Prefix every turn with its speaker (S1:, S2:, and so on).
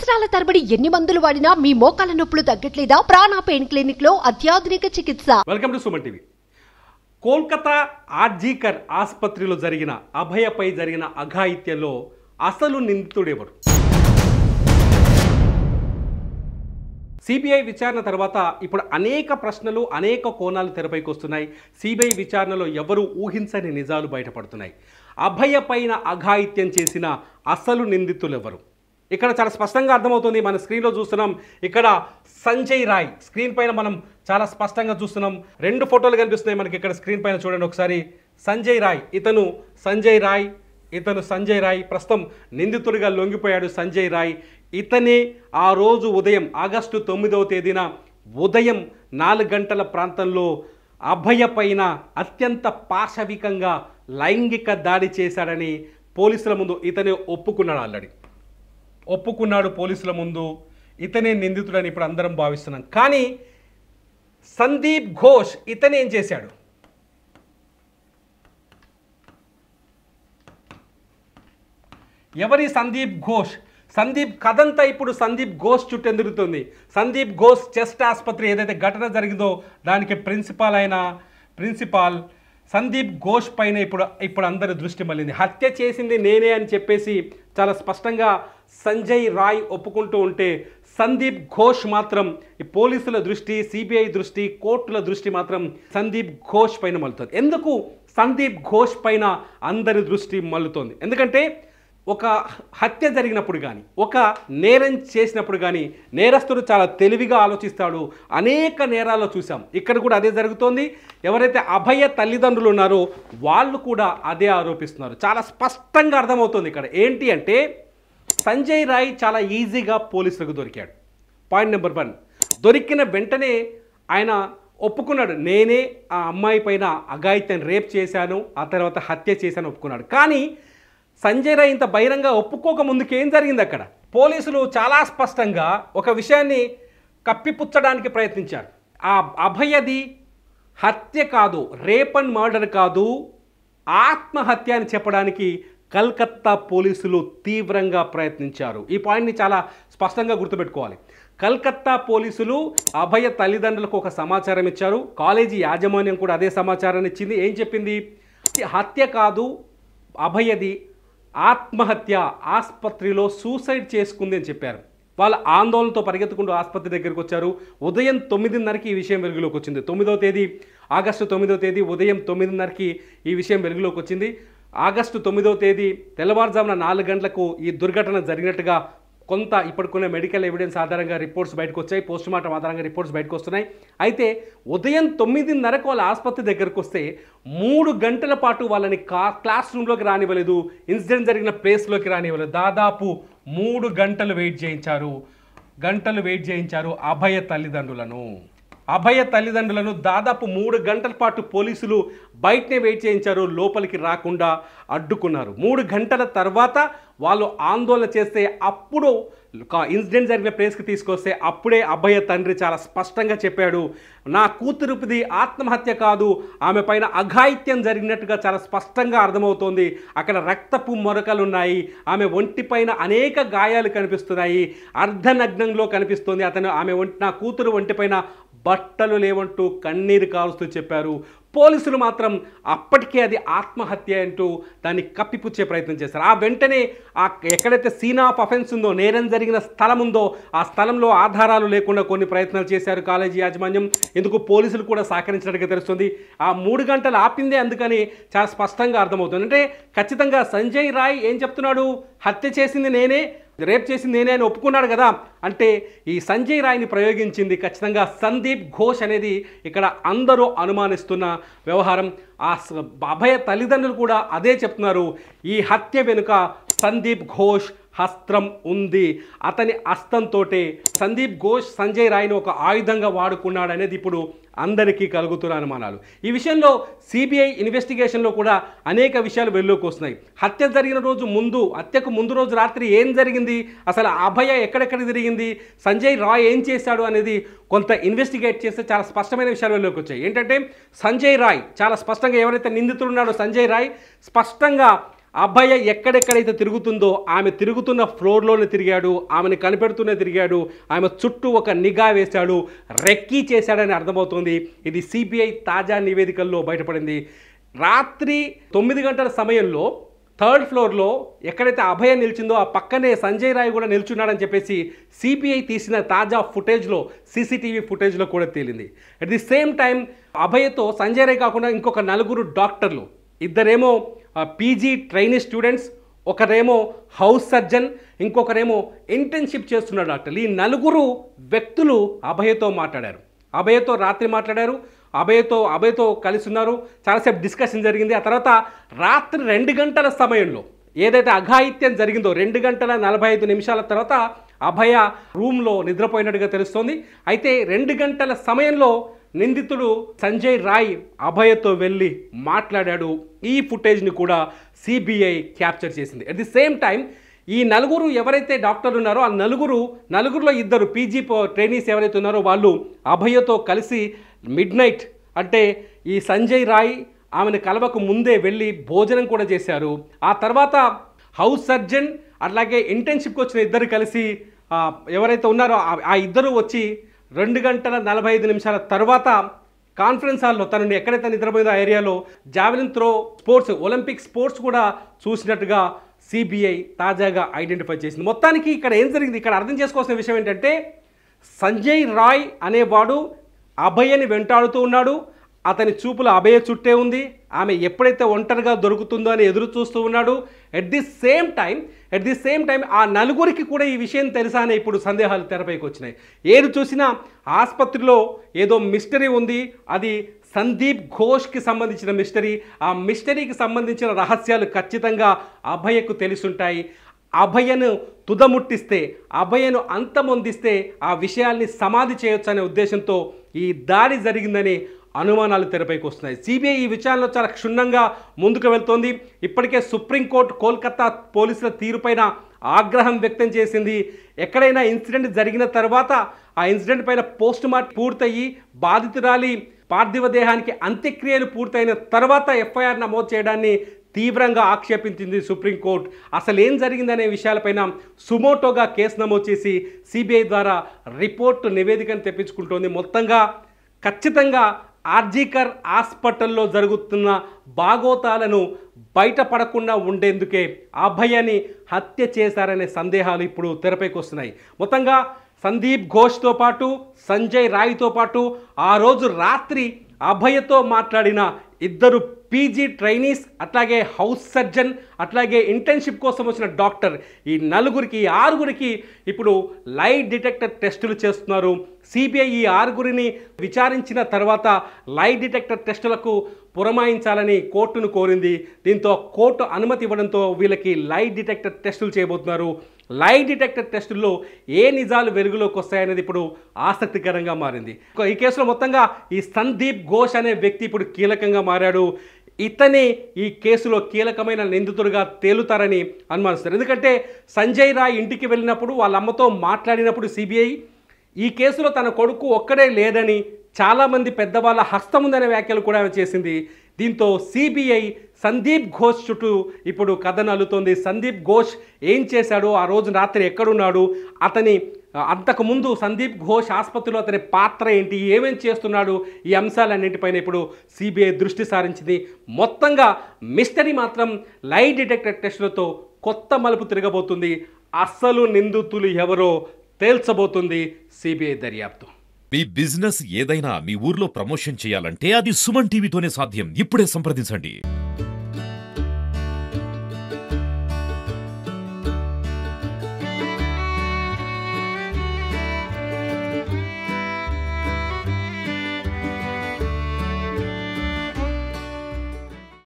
S1: సంవత్సరాల తరబడి ఎన్ని మందులు వాడినా మీ మోకాల నొప్పులు తగ్గట్లేదా? ప్రాణ పెయిన్ క్లినిక్ లో అత్యాధునిక చికిత్స.
S2: Welcome to Suman TV. Kolkata RG Kar ఆసుపత్రిలో జరిగిన అభయపై జరిగిన అఘాయిత్యంలో అసలు నిందితుడెవరు? సిబిఐ విచారణ తర్వాత ఇప్పుడు అనేక ప్రశ్నలు, అనేక కోణాలు తెరపైకి వస్తున్నాయి. సిబిఐ విచారణలో ఎవరు ఊహించని నిజాలు బయటపడుతున్నాయి. అభయ పైన అఘాయిత్యం చేసిన అసలు నిందితులు ఎవరు? ఇక్కడ చాలా స్పష్టంగా అర్థమవుతుంది. మన స్క్రీన్లో చూస్తున్నాం. ఇక్కడ సంజయ్ రాయ్ స్క్రీన్ పైన మనం చాలా స్పష్టంగా చూస్తున్నాం. రెండు ఫోటోలు కనిపిస్తున్నాయి మనకి ఇక్కడ స్క్రీన్ పైన. చూడండి ఒకసారి. సంజయ్ రాయ్, ఇతను సంజయ్ రాయ్ ప్రస్తుతం నిందితుడిగా లొంగిపోయాడు. సంజయ్ రాయ్ ఇతనే ఆ రోజు ఉదయం ఆగస్టు 9వ తేదీన ఉదయం 4 గంటల ప్రాంతంలో అభయ పైన అత్యంత పాశవికంగా లైంగిక దాడి చేశాడని పోలీసుల ముందు ఇతనే ఒప్పుకున్నాడు పోలీసుల ముందు. ఇతనే నిందితుడని ఇప్పుడు అందరం భావిస్తున్నాం. కానీ సందీప్ ఘోష్ ఇతనేం చేశాడు? ఎవరి సందీప్ ఘోష్? సందీప్ కథంతా ఇప్పుడు సందీప్ ఘోష్ చుట్టూ తిరుగుతుంది. సందీప్ ఘోష్ చెస్ట్ ఆసుపత్రి ఏదైతే ఘటన జరిగిందో దానికి ప్రిన్సిపాల్ సందీప్ ఘోష్ పైన ఇప్పుడు అందరి దృష్టి మళ్ళింది. హత్య చేసింది నేనే అని చెప్పేసి చాలా స్పష్టంగా సంజయ్ రాయ్ ఒప్పుకుంటూ ఉంటే, సందీప్ ఘోష్ మాత్రం ఈ పోలీసుల దృష్టి, సిబిఐ దృష్టి, కోర్టుల దృష్టి మాత్రం సందీప్ ఘోష్ పైన మళ్ళుతుంది. ఎందుకు సందీప్ ఘోష్ పైన అందరి దృష్టి మళ్ళుతోంది? ఎందుకంటే ఒక హత్య జరిగినప్పుడు కానీ, ఒక నేరం చేసినప్పుడు కానీ నేరస్తుడు చాలా తెలివిగా ఆలోచిస్తాడు. అనేక నేరాల్లో చూసాం. ఇక్కడ కూడా అదే జరుగుతోంది. ఎవరైతే అభయ తల్లిదండ్రులు ఉన్నారో వాళ్ళు కూడా అదే ఆరోపిస్తున్నారు. చాలా స్పష్టంగా అర్థమవుతుంది ఇక్కడ. ఏంటి అంటే సంజయ్ రాయ్ చాలా ఈజీగా పోలీసులకు దొరికాడు. పాయింట్ నెంబర్ 1, దొరికిన వెంటనే ఆయన ఒప్పుకున్నాడు. నేనే ఆ అమ్మాయి పైన అఘాయిత్యం రేప్ చేశాను, ఆ తర్వాత హత్య చేశాను ఒప్పుకున్నాడు. కానీ సంజయ్ రాయ్ ఇంత బహిరంగ ఒప్పుకోక ముందుకు ఏం జరిగింది? అక్కడ పోలీసులు చాలా స్పష్టంగా ఒక విషయాన్ని కప్పిపుచ్చడానికి ప్రయత్నించారు. ఆ అభయది హత్య కాదు, రేప్ అండ్ మర్డర్ కాదు, ఆత్మహత్య అని చెప్పడానికి కల్కత్తా పోలీసులు తీవ్రంగా ప్రయత్నించారు. ఈ పాయింట్ని చాలా స్పష్టంగా గుర్తుపెట్టుకోవాలి. కల్కత్తా పోలీసులు అభయ తల్లిదండ్రులకు ఒక సమాచారం ఇచ్చారు. కాలేజీ యాజమాన్యం కూడా అదే సమాచారాన్ని ఇచ్చింది. ఏం చెప్పింది? హత్య కాదు, అభయది ఆత్మహత్య, ఆసుపత్రిలో సూసైడ్ చేసుకుంది అని చెప్పారు. వాళ్ళ ఆందోళనతో పరిగెత్తుకుంటూ ఆసుపత్రి దగ్గరికి వచ్చారు. ఉదయం 9:30కి ఈ విషయం వెలుగులోకి వచ్చింది. ఆగస్టు 9వ తేదీ ఉదయం 9:30కి ఈ విషయం వెలుగులోకి వచ్చింది. ఆగస్టు 9వ తేదీ తెల్లవారుజామున 4 గంటలకు ఈ దుర్ఘటన జరిగినట్టుగా కొంత ఇప్పటికున్న మెడికల్ ఎవిడెన్స్ ఆధారంగా రిపోర్ట్స్ బయటకు వచ్చాయి. పోస్టుమార్టం ఆధారంగా రిపోర్ట్స్ బయటకు వస్తున్నాయి. అయితే ఉదయం 9:30కు వాళ్ళ ఆసుపత్రి దగ్గరకు వస్తే 3 గంటల పాటు వాళ్ళని క్లాస్ రూమ్లోకి రానివ్వలేదు, ఇన్సిడెంట్ జరిగిన ప్లేస్లోకి రానివ్వలేదు. దాదాపు 3 గంటలు వెయిట్ చేయించారు అభయ తల్లిదండ్రులను దాదాపు 3 గంటల పాటు పోలీసులు బయటనే వెయిట్ చేయించారు. లోపలికి రాకుండా అడ్డుకున్నారు. 3 గంటల తర్వాత వాళ్ళు ఆందోళన చేస్తే అప్పుడు ఇన్సిడెంట్ జరిగిన ప్లేస్కి తీసుకొస్తే అప్పుడే అభయ తండ్రి చాలా స్పష్టంగా చెప్పాడు, నా కూతురుపిది ఆత్మహత్య కాదు, ఆమె పైన అఘాయిత్యం జరిగినట్టుగా చాలా స్పష్టంగా అర్థమవుతోంది. అక్కడ రక్తపు మొరకలు ఉన్నాయి, ఆమె ఒంటిపైన అనేక గాయాలు కనిపిస్తున్నాయి, అర్ధనగ్నంలో కనిపిస్తుంది. నా కూతురు ఒంటిపైన బట్టలు లేవంటూ కన్నీరు కారుస్తూ చెప్పారు. పోలీసులు మాత్రం అప్పటికే అది ఆత్మహత్య అంటూ దాన్ని కప్పిపుచ్చే ప్రయత్నం చేశారు. ఆ వెంటనే ఎక్కడైతే సీన్ ఆఫ్ అఫెన్స్ ఉందో, నేరం జరిగిన స్థలం ఉందో, ఆ స్థలంలో ఆధారాలు లేకుండా కొన్ని ప్రయత్నాలు చేశారు కాలేజీ యాజమాన్యం. ఇందుకు పోలీసులు కూడా సహకరించినట్టుగా తెలుస్తుంది. ఆ 3 గంటలు ఆపిందే అందుకని చాలా స్పష్టంగా అర్థమవుతుంది. అంటే ఖచ్చితంగా సంజయ్ రాయ్ ఏం చెప్తున్నాడు? హత్య చేసింది నేనే, రేప్ చేసింది నేనే అని ఒప్పుకున్నాడు కదా. అంటే ఈ సంజయ్ రాయ్ని ప్రయోగించింది ఖచ్చితంగా సందీప్ ఘోష్ అనేది ఇక్కడ అందరూ అనుమానిస్తున్న వ్యవహారం. ఆ అభయ తల్లిదండ్రులు కూడా అదే చెప్తున్నారు. ఈ హత్య వెనుక సందీప్ ఘోష్ హస్తం ఉంది. అతని హస్తంతోటే సందీప్ ఘోష్ సంజయ్ రాయ్ని ఒక ఆయుధంగా వాడుకున్నాడు అనేది ఇప్పుడు అందరికీ కలుగుతున్న అనుమానాలు. ఈ విషయంలో సిబిఐ ఇన్వెస్టిగేషన్లో కూడా అనేక విషయాలు వెలుగులోకి వస్తున్నాయి. హత్యకు ముందు రోజు రాత్రి ఏం జరిగింది, అసలు అభయ ఎక్కడెక్కడ తిరిగింది, సంజయ్ రాయ్ ఏం చేశాడు అనేది కొంత ఇన్వెస్టిగేట్ చేస్తే చాలా స్పష్టమైన విషయాలు వెలుగులోకి వచ్చాయి. ఏంటంటే సంజయ్ రాయ్ చాలా స్పష్టంగా, ఎవరైతే నిందితుడు ఉన్నాడో సంజయ్ రాయ్ స్పష్టంగా అభయ ఎక్కడెక్కడైతే తిరుగుతుందో ఆమె తిరుగుతున్న ఫ్లోర్లోనే తిరిగాడు, ఆమెను కనిపెడుతూనే తిరిగాడు, ఆమె చుట్టూ ఒక నిఘా వేశాడు, రెక్కీ చేశాడని అర్థమవుతుంది. ఇది సిబిఐ తాజా నివేదికల్లో బయటపడింది. రాత్రి 9 గంటల సమయంలో 3rd ఫ్లోర్లో ఎక్కడైతే అభయ నిలిచిందో ఆ పక్కనే సంజయ్ రాయ్ కూడా నిల్చున్నాడని చెప్పేసి సిబిఐ తీసిన తాజా ఫుటేజ్లో, సీసీటీవీ ఫుటేజ్లో కూడా తేలింది. అట్ ది సేమ్ టైం అభయతో సంజయ్ రాయ్ కాకుండా ఇంకొక 4 డాక్టర్లు, ఇద్దరేమో పీజీ ట్రైనీ స్టూడెంట్స్, ఒకరేమో హౌస్ సర్జన్, ఇంకొకరేమో ఇంటర్న్షిప్ చేస్తున్న డాక్టర్లు. ఈ 4 వ్యక్తులు అభయతో మాట్లాడారు. అభయతో రాత్రి మాట్లాడారు, అభయతో కలిసి ఉన్నారు, చాలాసేపు డిస్కషన్ జరిగింది. ఆ తర్వాత రాత్రి 2 గంటల సమయంలో ఏదైతే అఘాయిత్యం జరిగిందో 2 గంటల 45 నిమిషాల తర్వాత అభయ రూమ్లో నిద్రపోయినట్టుగా తెలుస్తోంది. అయితే 2 గంటల సమయంలో నిందితుడు సంజయ్ రాయ్ అభయతో వెళ్ళి మాట్లాడాడు. ఈ ఫుటేజ్ని కూడా సిబిఐ క్యాప్చర్ చేసింది. అట్ ది సేమ్ టైం ఈ 4 ఎవరైతే డాక్టర్లు ఉన్నారో ఆ నలుగురిలో 2 పీజీ ట్రైనీస్ ఎవరైతే ఉన్నారో వాళ్ళు అభయతో కలిసి మిడ్ నైట్ అంటే ఈ సంజయ్ రాయ్ ఆమెను కలవకు ముందే వెళ్ళి భోజనం కూడా చేశారు. ఆ తర్వాత హౌస్ సర్జన్ అట్లాగే ఇంటర్న్షిప్కి వచ్చిన 2 కలిసి ఎవరైతే ఉన్నారో ఆ 2 వచ్చి 2 గంటల 45 నిమిషాల తర్వాత కాన్ఫరెన్స్ హాల్లో తనని ఎక్కడైతే నిద్రపోయిందో ఆ ఏరియాలో javelin throw sports, Olympic sports కూడా చూసినట్టుగా సిబిఐ తాజాగా ఐడెంటిఫై చేసింది. మొత్తానికి ఇక్కడ ఏం జరిగింది, ఇక్కడ అర్థం చేసుకోవాల్సిన విషయం ఏంటంటే సంజయ్ రాయ్ అనేవాడు అభయని వెంటాడుతూ ఉన్నాడు. అతని చూపుల అభయ చుట్టే ఉంది. ఆమె ఎప్పుడైతే ఒంటరిగా దొరుకుతుందో అని ఎదురు చూస్తూ ఉన్నాడు. ఎట్ ది సేమ్ టైం ఆ 4 కూడా ఈ విషయం తెలుసా అనే ఇప్పుడు సందేహాలు తెరపైకి వచ్చినాయి. ఏది చూసినా ఆసుపత్రిలో ఏదో మిస్టరీ ఉంది, అది సందీప్ ఘోష్కి సంబంధించిన మిస్టరీ. ఆ మిస్టరీకి సంబంధించిన రహస్యాలు ఖచ్చితంగా అభయకు తెలుసుంటాయి. అభయను తుదముట్టిస్తే, అభయను అంతమొందిస్తే ఆ విషయాల్ని సమాధి చేయొచ్చు అనే ఉద్దేశంతో ఈ దాడి జరిగిందని అనుమానాలు తెరపైకి వస్తున్నాయి. సిబిఐ ఈ విచారణలో చాలా క్షుణ్ణంగా ముందుకు వెళ్తోంది. ఇప్పటికే సుప్రీంకోర్టు కోల్కతా పోలీసుల తీరుపైన ఆగ్రహం వ్యక్తం చేసింది. ఎక్కడైనా ఇన్సిడెంట్ జరిగిన తర్వాత ఆ ఇన్సిడెంట్ పైన పోస్ట్ మార్టం పూర్తయి బాధితురాలి పార్థివ దేహానికి అంత్యక్రియలు పూర్తయిన తర్వాత ఎఫ్ఐఆర్ నమోదు చేయడాన్ని తీవ్రంగా ఆక్షేపించింది సుప్రీంకోర్టు. అసలు ఏం జరిగిందనే విషయాలపైన సుమోటోగా కేసు నమోదు చేసి సిబిఐ ద్వారా రిపోర్టు నివేదికను తెప్పించుకుంటోంది. మొత్తంగా ఖచ్చితంగా ఆర్జీకర్ హాస్పిటల్లో జరుగుతున్న బాగోతాలను బయటపడకుండా ఉండేందుకే అభయని హత్య చేశారనే సందేహాలు ఇప్పుడు తెరపైకి వస్తున్నాయి. మొత్తంగా సందీప్ ఘోష్తో పాటు సంజయ్ రాయ్తో పాటు ఆ రోజు రాత్రి అభయతో మాట్లాడిన 2 పీజీ ట్రైనీస్, అట్లాగే హౌస్ సర్జన్, అట్లాగే ఇంటర్న్షిప్ కోసం వచ్చిన డాక్టర్, ఈ 6 ఇప్పుడు లై డిటెక్టర్ టెస్టులు చేస్తున్నారు. సిబిఐ ఈ 6 విచారించిన తర్వాత లై డిటెక్టర్ టెస్టులకు పురమాయించాలని కోర్టును కోరింది. దీంతో కోర్టు అనుమతి ఇవ్వడంతో వీళ్ళకి లై డిటెక్టర్ టెస్టులు చేయబోతున్నారు. లై డిటెక్టర్ టెస్టుల్లో ఏ నిజాలు వెలుగులోకి వస్తాయనేది ఇప్పుడు ఆసక్తికరంగా మారింది. ఈ కేసులో మొత్తంగా ఈ సందీప్ ఘోష్ అనే వ్యక్తి ఇప్పుడు కీలకంగా మారాడు. ఇతనే ఈ కేసులో కీలకమైన నిందితుడిగా తేలుతారని అనుమానిస్తారు. ఎందుకంటే సంజయ్ రాయ్ ఇంటికి వెళ్ళినప్పుడు వాళ్ళ అమ్మతో మాట్లాడినప్పుడు సిబిఐ ఈ కేసులో తన కొడుకు ఒక్కడే లేదని, చాలామంది పెద్దవాళ్ళ హస్తం ఉందనే వ్యాఖ్యలు కూడా చేసింది. దీంతో సిబిఐ సందీప్ ఘోష్ చుట్టూ ఇప్పుడు కథను అల్లుతోంది. సందీప్ ఘోష్ ఏం చేశాడు, ఆ రోజు రాత్రి ఎక్కడున్నాడు, అతని అంతకుముందు సందీప్ ఘోష్ ఆసుపత్రిలో అతని పాత్ర ఏంటి, ఏమేం చేస్తున్నాడు, ఈ అంశాలన్నింటిపైన ఇప్పుడు సిబిఐ దృష్టి సారించింది. మొత్తంగా మిస్టరీ మాత్రం లై డిటెక్టర్ టెస్టులతో కొత్త మలుపు తిరగబోతుంది. అస్సలు నిందితులు ఎవరో తేల్చబోతుంది సిబిఐ దర్యాప్తు.
S3: మీ బిజినెస్ ఏదైనా మీ ఊర్లో ప్రమోషన్ చేయాలంటే అది సుమన్ టీవీతోనే సాధ్యం. ఇప్పుడే సంప్రదించండి.